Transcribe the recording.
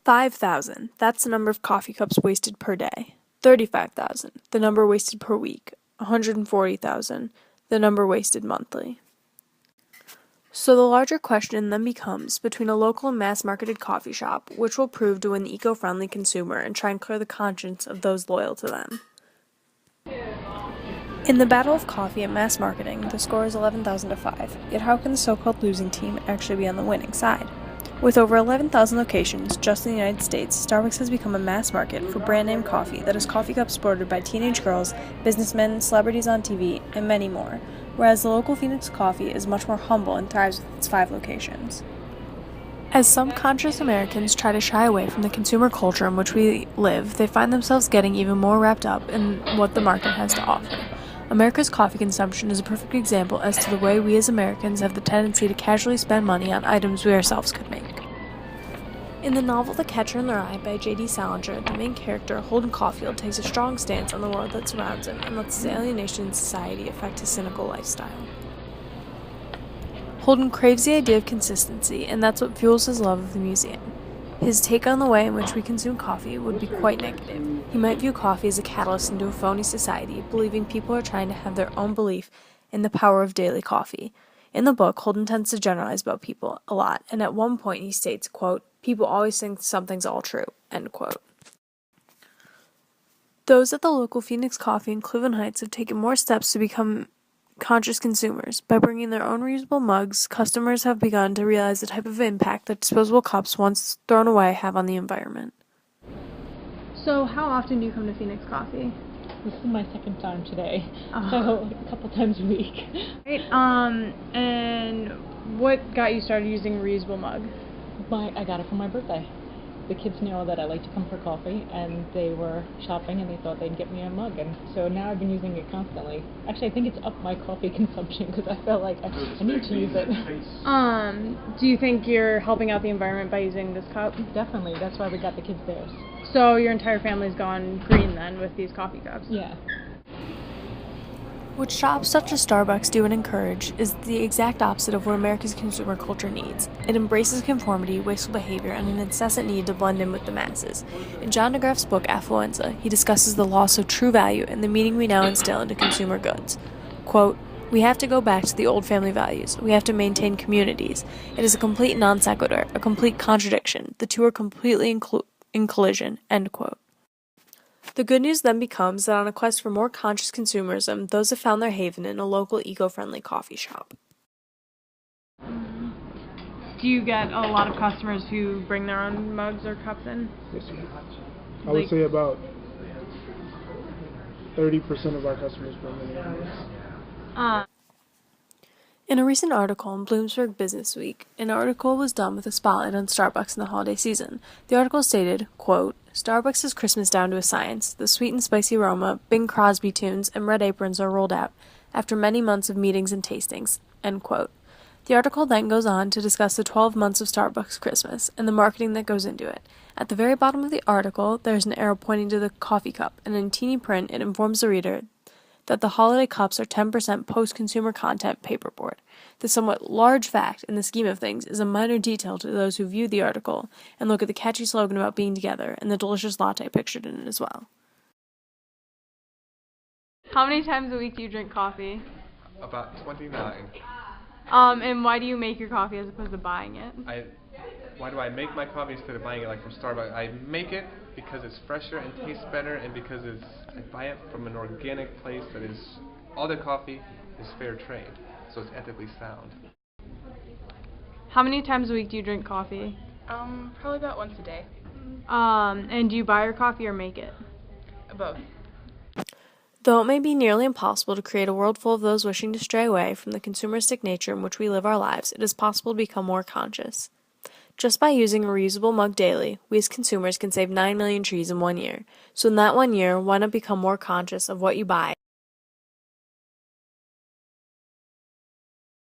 5,000, that's the number of coffee cups wasted per day. 35,000, the number wasted per week. 140,000, the number wasted monthly. So the larger question then becomes, between a local and mass-marketed coffee shop, which will prove to win the eco-friendly consumer and try and clear the conscience of those loyal to them? In the battle of coffee and mass marketing, the score is 11,000 to 5, yet how can the so-called losing team actually be on the winning side? With over 11,000 locations just in the United States, Starbucks has become a mass market for brand-name coffee that has coffee cups sported by teenage girls, businessmen, celebrities on TV, and many more, whereas the local Phoenix coffee is much more humble and thrives with its 5 locations. As some conscious Americans try to shy away from the consumer culture in which we live, they find themselves getting even more wrapped up in what the market has to offer. America's coffee consumption is a perfect example as to the way we as Americans have the tendency to casually spend money on items we ourselves could make. In the novel The Catcher in the Rye by J.D. Salinger, the main character, Holden Caulfield, takes a strong stance on the world that surrounds him and lets his alienation in society affect his cynical lifestyle. Holden craves the idea of consistency, and that's what fuels his love of the museum. His take on the way in which we consume coffee would be quite negative. He might view coffee as a catalyst into a phony society, believing people are trying to have their own belief in the power of daily coffee. In the book, Holden tends to generalize about people a lot, and at one point he states, quote, "People always think something's all true," end quote. Those at the local Phoenix Coffee in Cleveland Heights have taken more steps to become conscious consumers. By bringing their own reusable mugs, customers have begun to realize the type of impact that disposable cups once thrown away have on the environment. So how often do you come to Phoenix Coffee? This is my second time today, so a couple times a week. Right, and what got you started using a reusable mug? I got it for my birthday. The kids know that I like to come for coffee, and they were shopping and they thought they'd get me a mug, and so now I've been using it constantly. Actually, I think it's upped my coffee consumption because I felt like I need to use it. Do you think you're helping out the environment by using this cup? Definitely, that's why we got the kids theirs. So your entire family's gone green then with these coffee cups? Yeah. What shops such as Starbucks do and encourage is the exact opposite of what America's consumer culture needs. It embraces conformity, wasteful behavior, and an incessant need to blend in with the masses. In John DeGraff's book, Affluenza, he discusses the loss of true value and the meaning we now instill into consumer goods. Quote, "We have to go back to the old family values. We have to maintain communities. It is a complete non sequitur, a complete contradiction. The two are completely in collision," end quote. The good news then becomes that on a quest for more conscious consumerism, those have found their haven in a local eco-friendly coffee shop. Do you get a lot of customers who bring their own mugs or cups in? Yes, I would say about 30% of our customers bring their own mugs. In a recent article in Bloomberg Businessweek, an article was done with a spotlight on Starbucks in the holiday season. The article stated, quote, "Starbucks has Christmas down to a science. The sweet and spicy aroma, Bing Crosby tunes, and red aprons are rolled out after many months of meetings and tastings," end quote. The article then goes on to discuss the 12 months of Starbucks Christmas and the marketing that goes into it. At the very bottom of the article, there's an arrow pointing to the coffee cup, and in teeny print it informs the reader that the holiday cups are 10% post-consumer content paperboard. The somewhat large fact, in the scheme of things, is a minor detail to those who view the article and look at the catchy slogan about being together and the delicious latte pictured in it as well. How many times a week do you drink coffee? About 29. And why do you make your coffee as opposed to buying it? Why do I make my coffee instead of buying it like from Starbucks? I make it because it's fresher and tastes better, and because I buy it from an organic place that is, all their coffee is fair trade, so it's ethically sound. How many times a week do you drink coffee? Probably about once a day. And do you buy your coffee or make it? Both. Though it may be nearly impossible to create a world full of those wishing to stray away from the consumeristic nature in which we live our lives, it is possible to become more conscious. Just by using a reusable mug daily, we as consumers can save 9 million trees in 1 year. So in that 1 year, why not become more conscious of what you buy